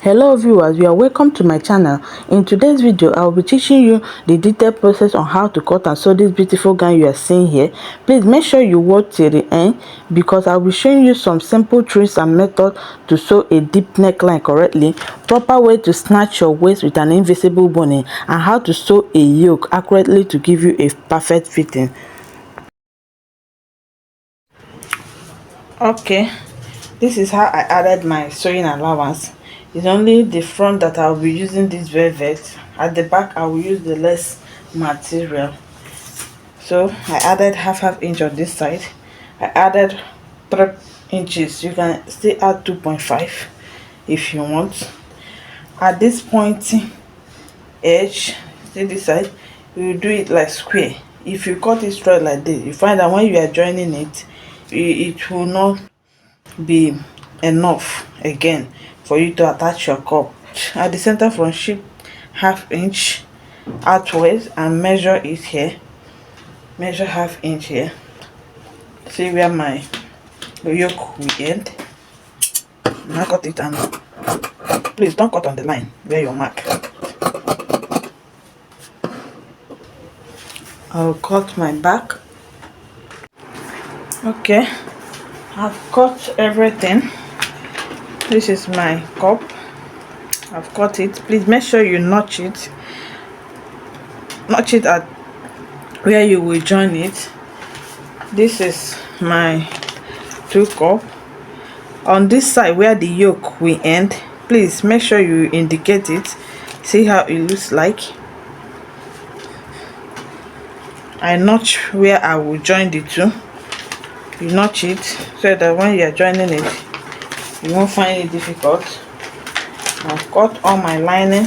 Hello viewers, you are welcome to my channel. In today's video, I will be teaching you the detailed process on how to cut and sew this beautiful gown you are seeing here. Please make sure you watch till the end because I will be showing you some simple tricks and methods to sew a deep neckline correctly, proper way to snatch your waist with an invisible boning, and how to sew a yoke accurately to give you a perfect fitting. Okay, this is how I added my sewing allowance. It's only the front that I'll be using this velvet. At the back I will use the less material. So I added half inch on this side. I added 3 inches. You can still add 2.5 if you want. At this pointy edge, see this side, you will do it like square. If you cut it straight like this, you find that when you are joining it, it will not be enough again for you to attach your cup. At the center front, shift ½ inch outwards and measure it here. Measure ½ inch here. See where my yoke will end. Now cut it, and please don't cut on the line where you mark. I'll cut my back. Okay, I've cut everything. This is my cup. I've cut it. Please make sure you notch it. Notch it at where you will join it. This is my 2 cup. On this side where the yoke will end, please make sure you indicate it. See how it looks like. I notch where I will join the two. You notch it so that when you are joining it, you won't find it difficult. I've cut all my lining.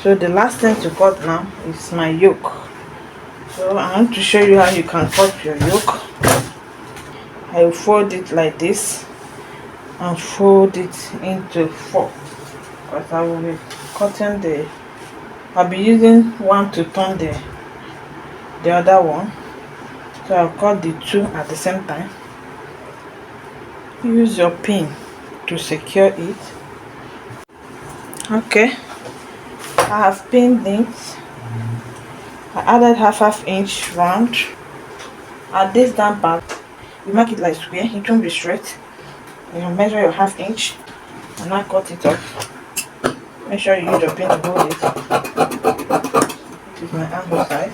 So the last thing to cut now is my yoke. So I want to show you how you can cut your yoke. I will fold it like this and fold it into 4, because I will be cutting I'll be using one to turn the other one. So I'll cut the 2 at the same time. Use your pin to secure it. Okay, I have pinned it. I added ½ inch round. At this down part, you mark it like square. It won't be straight. You measure your ½ inch and now cut it off. Make sure you use your pin to hold it. This is my angle side.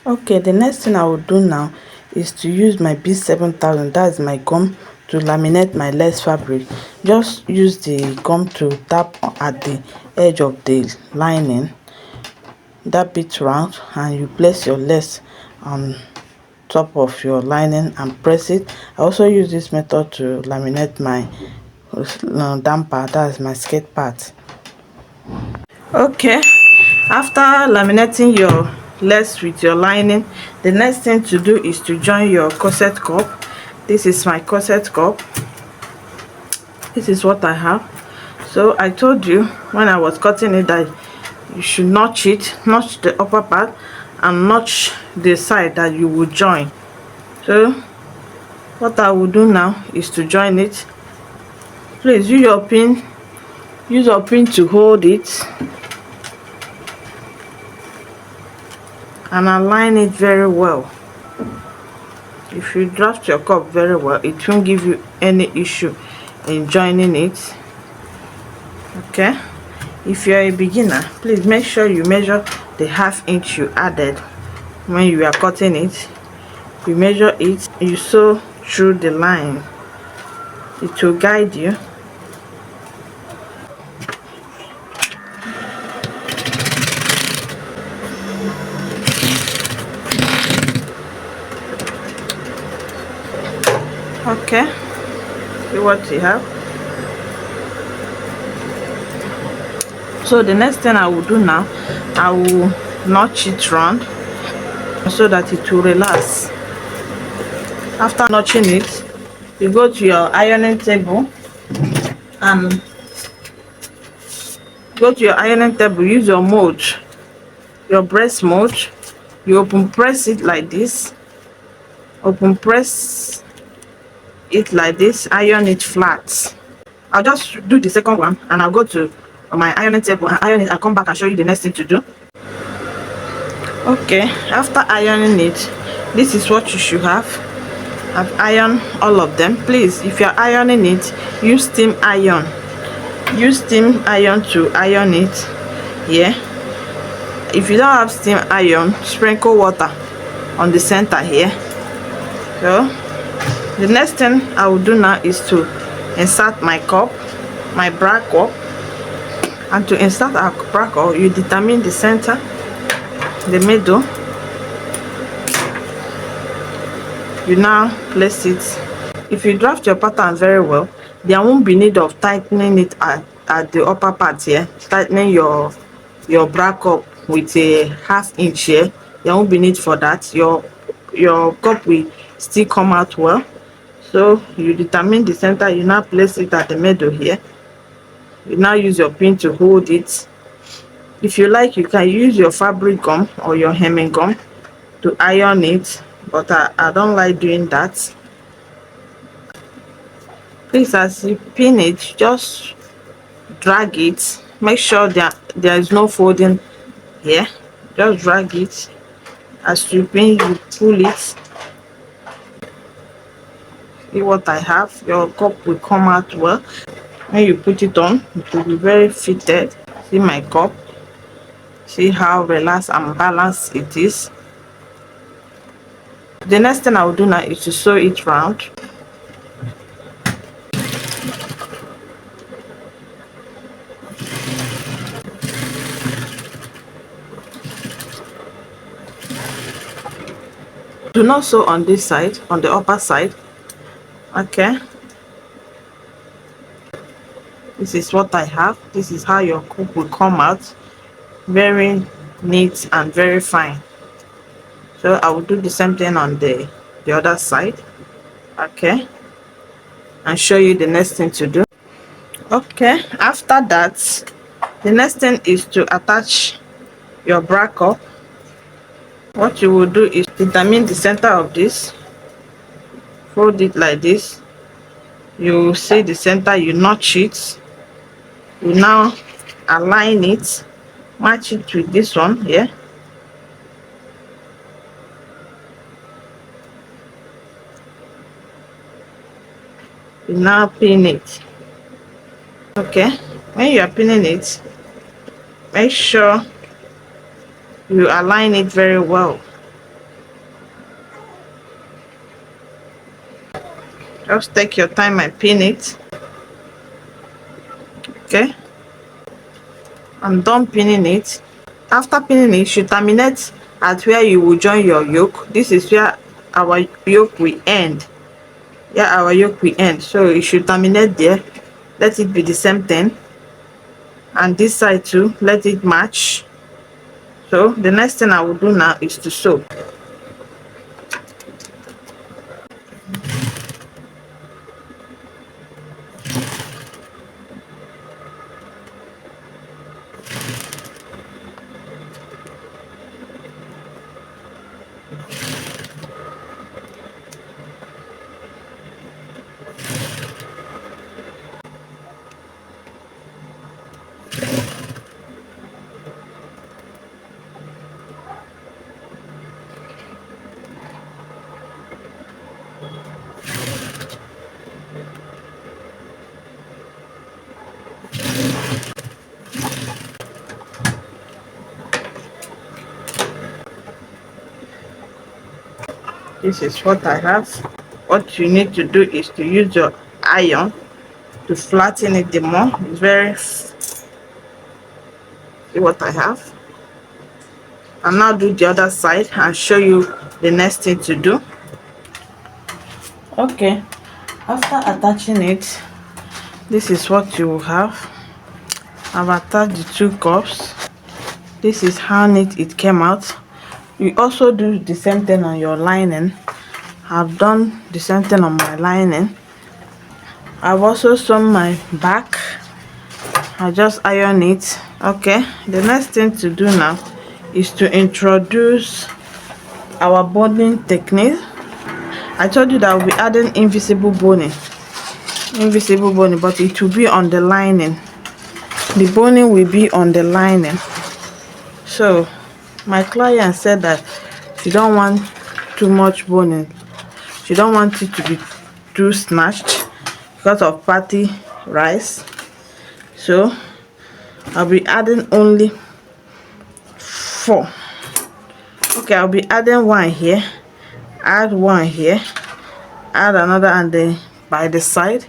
Okay, the next thing I will do now is to use my B7000, that is my gum, to laminate my lace fabric. Just use the gum to tap at the edge of the lining, dab it round, and you place your lace on top of your lining and press it. I also use this method to laminate my damper, that is my skirt part. Okay, after laminating your lace with your lining, the next thing to do is to join your corset cup. This is my corset cup. This is what I have. So I told you when I was cutting it that you should notch it, notch the upper part and notch the side that you will join. So what I will do now is to join it. Please use your pin to hold it and align it very well. If you draft your cup very well, it won't give you any issue in joining it. Okay, if you're a beginner, please make sure you measure the ½ inch you added when you are cutting it. You measure it, you sew through the line. It will guide you. Okay, see what you have. So the next thing I will do now, I will notch it round so that it will relax. After notching it, you go to your ironing table and use your mold, your breast mold. You open press it like this. Open press it like this, iron it flat. I'll just do the second one and I'll go to my ironing table and iron it. I'll come back and show you the next thing to do. Okay, after ironing it, this is what you should have. I've ironed all of them. Please, if you're ironing it, use steam iron. Use steam iron to iron it. Yeah, if you don't have steam iron, sprinkle water on the center here. So the next thing I will do now is to insert my cup, my bra cup. And to insert our bra cup, you determine the center, the middle. You now place it. If you draft your pattern very well, there won't be need of tightening it at the upper part here. Tightening your bra cup with a 1/2 inch here. There won't be need for that. Your cup will still come out well. So you determine the center. You now place it at the middle here. You now use your pin to hold it. If you like, you can use your fabric gum or your hemming gum to iron it, but I don't like doing that. Please, as you pin it, just drag it. Make sure that there is no folding here. Just drag it. As you pin, you pull it. See what I have? Your cup will come out well. When you put it on, it will be very fitted. See my cup? See how relaxed and balanced it is. The next thing I will do now is to sew it round. Do not sew on this side, on the upper side. Okay, this is what I have. This is how your cup will come out. Very neat and very fine. So I will do the same thing on the other side. Okay, and show you the next thing to do. Okay, after that, the next thing is to attach your bra cup. What you will do is determine the center of this, fold it like this. You will see the center, you notch it. You now align it, match it with this one here. You now pin it. Okay, when you are pinning it, make sure you align it very well. Just take your time and pin it. Okay, I'm done pinning it. After pinning it, you terminate at where you will join your yoke. This is where our yoke will end. Yeah, our yoke will end. So you should terminate there. Let it be the same thing. And this side too, let it match. So the next thing I will do now is to sew. This is what I have. What you need to do is to use your iron to flatten it the more. It's very, see what I have. I'll now do the other side and show you the next thing to do. Okay, after attaching it, this is what you will have. I've attached the two cups. This is how neat it came out. You also do the same thing on your lining. I've done the same thing on my lining. I've also sewn my back. I just iron it. Okay, the next thing to do now is to introduce our bonding technique. I told you that I'll be adding invisible boning, but it will be on the lining. The boning will be on the lining. So my client said that she don't want too much boning. She don't want it to be too snatched because of party rice. So I'll be adding only 4. Okay, I'll be adding 1 here, add 1 here, add another, and then by the side.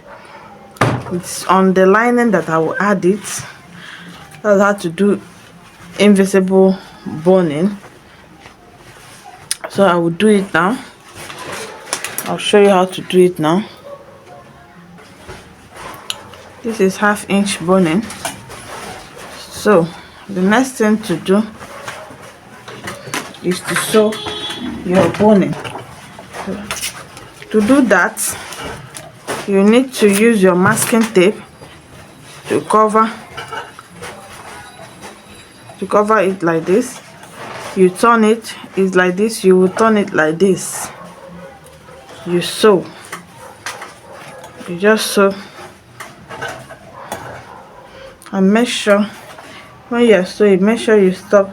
It's on the lining that I will add it. That's how to do invisible boning. So I will do it now. I'll show you how to do it now. This is 1/2 inch boning. So the next thing to do is to sew your boning. To do that, you need to use your masking tape to cover it like this. You turn it, it's like this, you will turn it like this. You sew, you just sew, and make sure when you are sewing, make sure you stop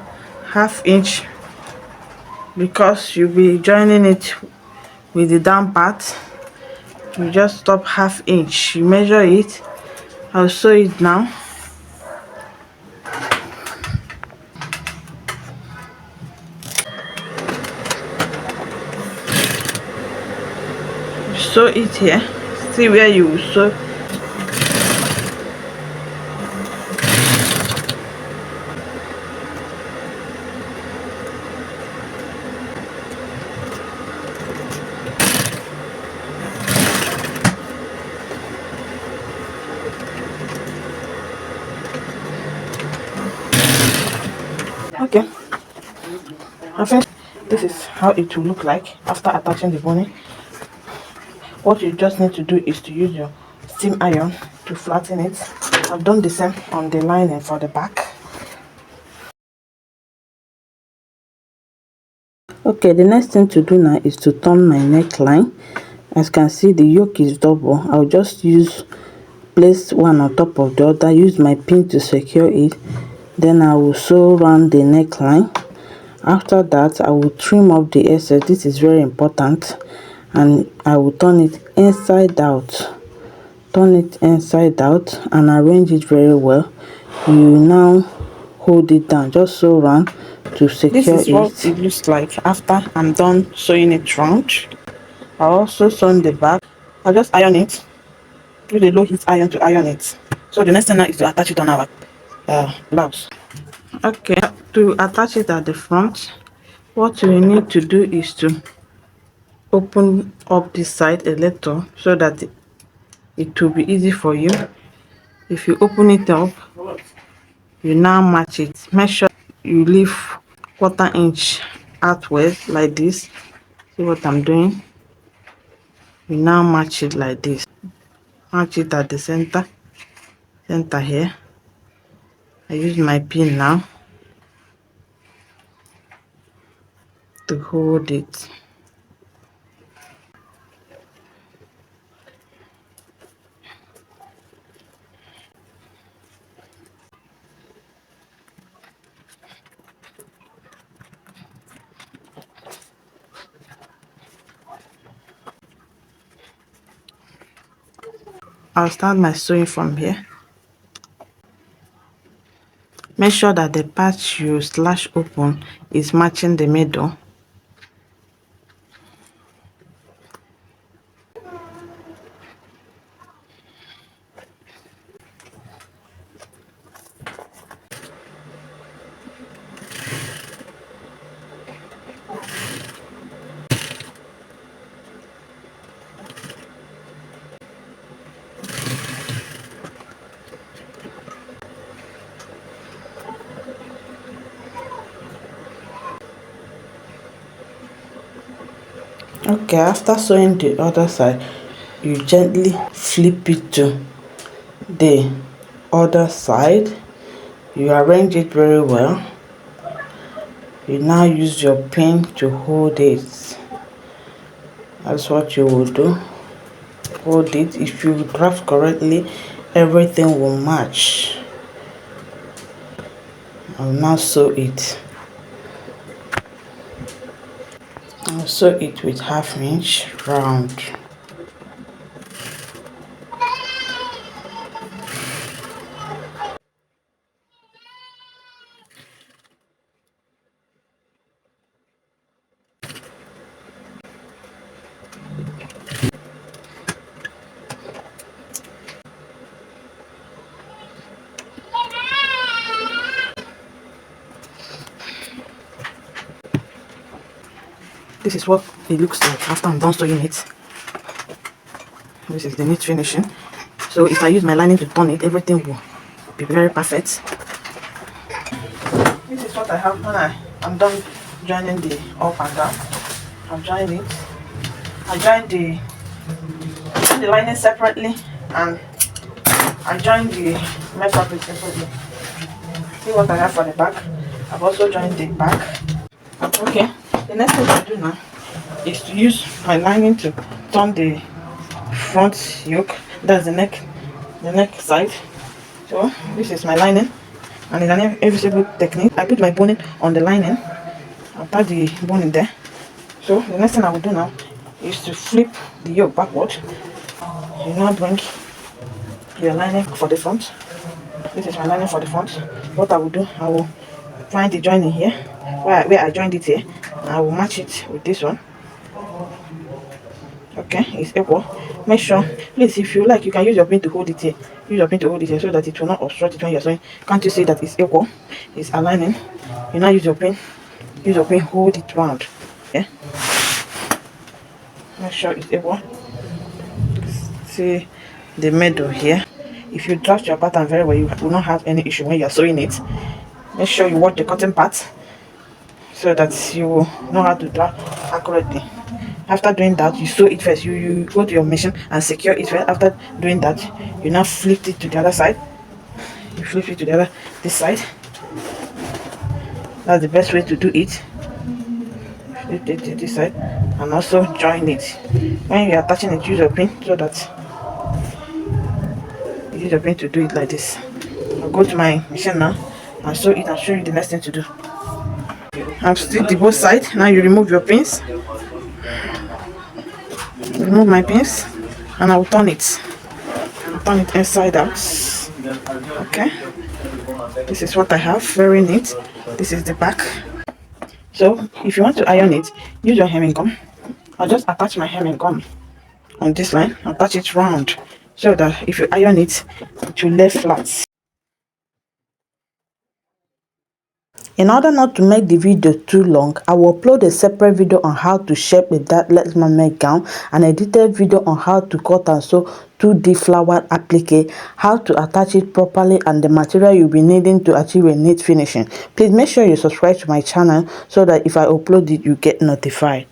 1/2 inch, because you'll be joining it with the down part. You just stop 1/2 inch, you measure it. I'll sew it now. Sew it here. See where you will sew. Okay, I think this is how it will look like after attaching the boning. What you just need to do is to use your steam iron to flatten it. I've done the same on the lining for the back. Okay, the next thing to do now is to turn my neckline. As you can see, the yoke is double. I'll just place one on top of the other, use my pin to secure it, then I will sew around the neckline. After that, I will trim up the excess. This is very important, and I will turn it inside out. Turn it inside out and arrange it very well. You now hold it down, just sew around to secure it. This is what it looks like after I'm done sewing it round. I also sew the back. I'll just iron it. Use a low heat iron to iron it. So the next thing now is to attach it on our blouse. Okay, to attach it at the front, what you need to do is to open up this side a little so that it will be easy for you. If you open it up, you now match it. Make sure you leave 1/4 inch outwards like this. See what I'm doing? You now match it like this. Match it at the center here. I use my pin now to hold it. I'll start my sewing from here. Make sure that the part you slash open is matching the middle. Okay, after sewing the other side, you gently flip it to the other side. You arrange it very well. You now use your pin to hold it. That's what you will do. Hold it. If you draft correctly, everything will match. I'll now sew it. I'll sew it with 1/2 inch round. This is what it looks like after I'm done sewing it. This is the neat finishing. So if I use my lining to turn it, everything will be very perfect. This is what I have when I'm done joining the up and down. I've joined it. I joined the lining separately, and I joined the mesh fabric separately. See what I have for the back. I've also joined the back. Okay, the next thing I do now is to use my lining to turn the front yoke. That's the neck side. So this is my lining, and it's an invisible technique. I put my boning on the lining. I'll tie the boning there. So the next thing I will do now is to flip the yoke backward. You now bring your lining for the front. This is my lining for the front. What I will do, I will find the joining here where I joined it here. I will match it with this one. Okay, it's equal. Make sure, please, if you like, you can use your pin to hold it here. Use your pin to hold it here so that it will not obstruct it when you're sewing. Can't you see that it's equal? It's aligning. You now use your pin, hold it round. Okay, make sure it's equal. See the middle here. If you draft your pattern very well, you will not have any issue when you're sewing it. Make sure you watch the cutting part so that you will know how to draft accurately. After doing that, you sew it first. You go to your machine and secure it first. After doing that, you now flip it to the other side. You flip it to this side. That's the best way to do it. Flip it to this side and also join it. When you're attaching it, use your pin so that you use your pin to do it like this. I'll go to my machine now and sew it and show you the next thing to do. I've stitched the both sides. Now you remove your pins. Remove my pins and I will turn it. Turn it inside out. Okay. This is what I have. Very neat. This is the back. So if you want to iron it, use your hemming gum. I'll just attach my hemming gum on this line. Attach it round so that if you iron it, it will lay flat. In order not to make the video too long, I will upload a separate video on how to shape a dartless mermaid gown, an edited video on how to cut and sew 2D flower applique, how to attach it properly, and the material you'll be needing to achieve a neat finishing. Please make sure you subscribe to my channel so that if I upload it, you get notified.